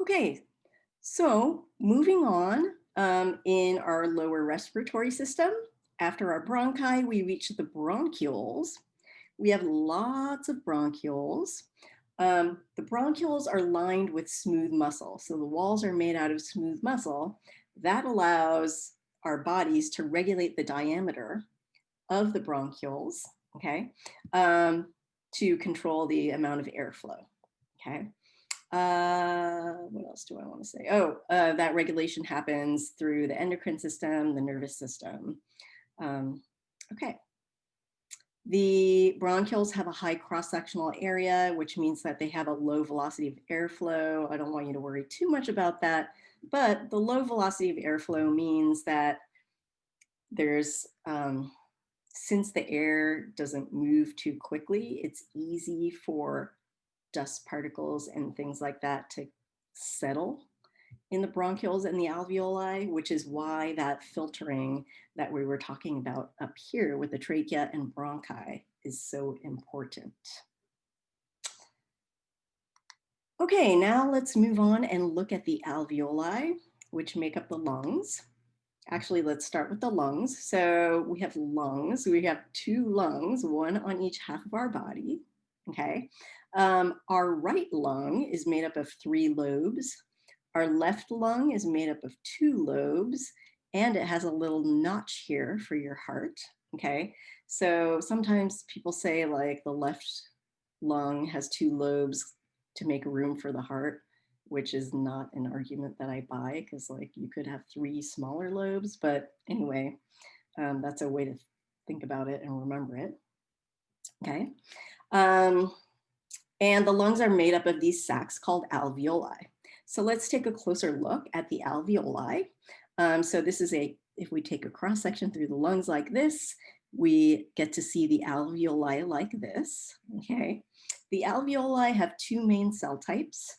Okay, so moving on in our lower respiratory system, after our bronchi, we reach the bronchioles. We have lots of bronchioles. The bronchioles are lined with smooth muscle. So the walls are made out of smooth muscle. That allows our bodies to regulate the diameter of the bronchioles, okay, to control the amount of airflow, okay. What else do I want to say? Oh, that regulation happens through the endocrine system, the nervous system. Okay. The bronchioles have a high cross-sectional area, which means that they have a low velocity of airflow. I don't want you to worry too much about that, but the low velocity of airflow means that there's, since the air doesn't move too quickly, it's easy for dust particles and things like that to settle in the bronchioles and the alveoli, which is why that filtering that we were talking about up here with the trachea and bronchi is so important. Okay, now let's move on and look at the alveoli, which make up the lungs. Actually, let's start with the lungs. So we have lungs. We have two lungs, one on each half of our body. Okay. Our right lung is made up of 3 lobes. Our left lung is made up of 2 lobes, and it has a little notch here for your heart. Okay. So sometimes people say like the left lung has 2 lobes to make room for the heart, which is not an argument that I buy because like you could have 3 smaller lobes, but anyway, that's a way to think about it and remember it. Okay. And the lungs are made up of these sacs called alveoli. So let's take a closer look at the alveoli. So this is if we take a cross section through the lungs like this, we get to see the alveoli like this, okay? The alveoli have 2 main cell types.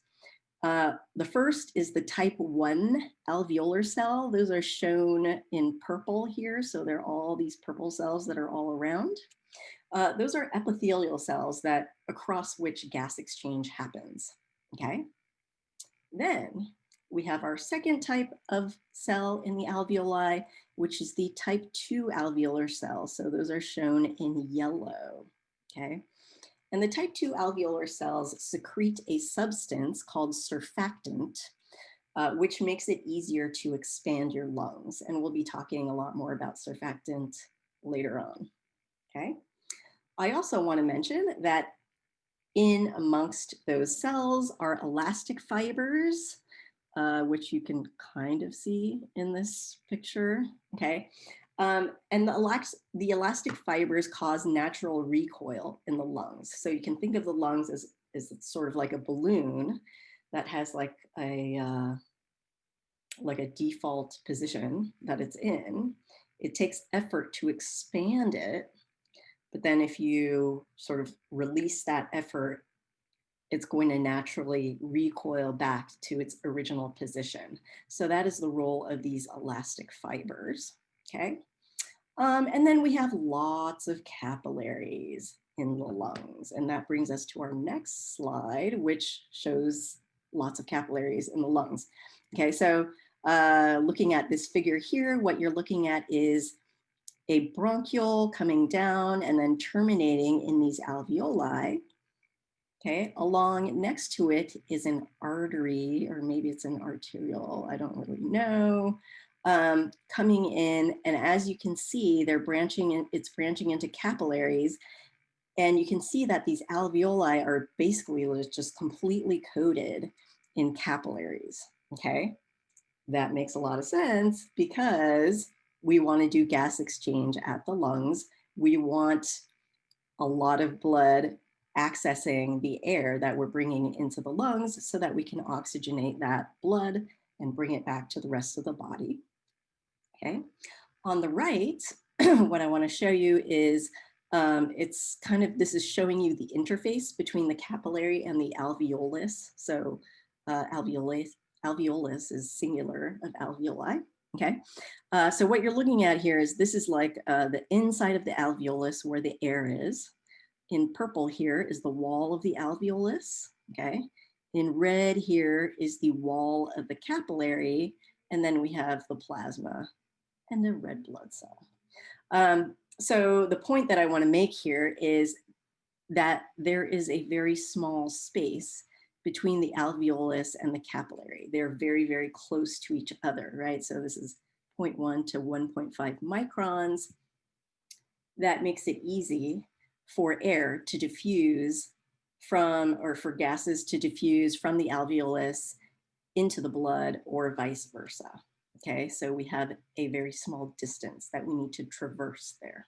The first is the type 1 alveolar cell. Those are shown in purple here. So they're all these purple cells that are all around. Those are epithelial cells that across which gas exchange happens, okay? Then we have our second type of cell in the alveoli, which is the type 2 alveolar cells. So those are shown in yellow, okay? And the type 2 alveolar cells secrete a substance called surfactant, which makes it easier to expand your lungs. And we'll be talking a lot more about surfactant later on, okay? I also want to mention that in amongst those cells are elastic fibers, which you can kind of see in this picture, okay? And the elastic fibers cause natural recoil in the lungs. So you can think of the lungs as sort of like a balloon that has like a default position that it's in. It takes effort to expand it, but then if you sort of release that effort, it's going to naturally recoil back to its original position. So that is the role of these elastic fibers, okay? And then we have lots of capillaries in the lungs. And that brings us to our next slide, which shows lots of capillaries in the lungs. Okay, so looking at this figure here, what you're looking at is a bronchiole coming down and then terminating in these alveoli. Okay, along next to it is an artery, or maybe it's an arteriole, I don't really know, coming in. And as you can see, it's branching into capillaries. And you can see that these alveoli are basically just completely coated in capillaries, okay? That makes a lot of sense because we want to do gas exchange at the lungs. We want a lot of blood accessing the air that we're bringing into the lungs so that we can oxygenate that blood and bring it back to the rest of the body. Okay. On the right, what I want to show you is this is showing you the interface between the capillary and the alveolus. So alveolus is singular of alveoli. Okay, so what you're looking at here is this is like the inside of the alveolus where the air is. In purple here is the wall of the alveolus, okay? In red here is the wall of the capillary, and then we have the plasma and the red blood cell. So the point that I want to make here is that there is a very small space between the alveolus and the capillary. They're very, very close to each other, right? So this is zero point 0.1 to 1.5 microns. That makes it easy for air to diffuse from, or for gases to diffuse from the alveolus into the blood or vice versa. Okay, so we have a very small distance that we need to traverse there.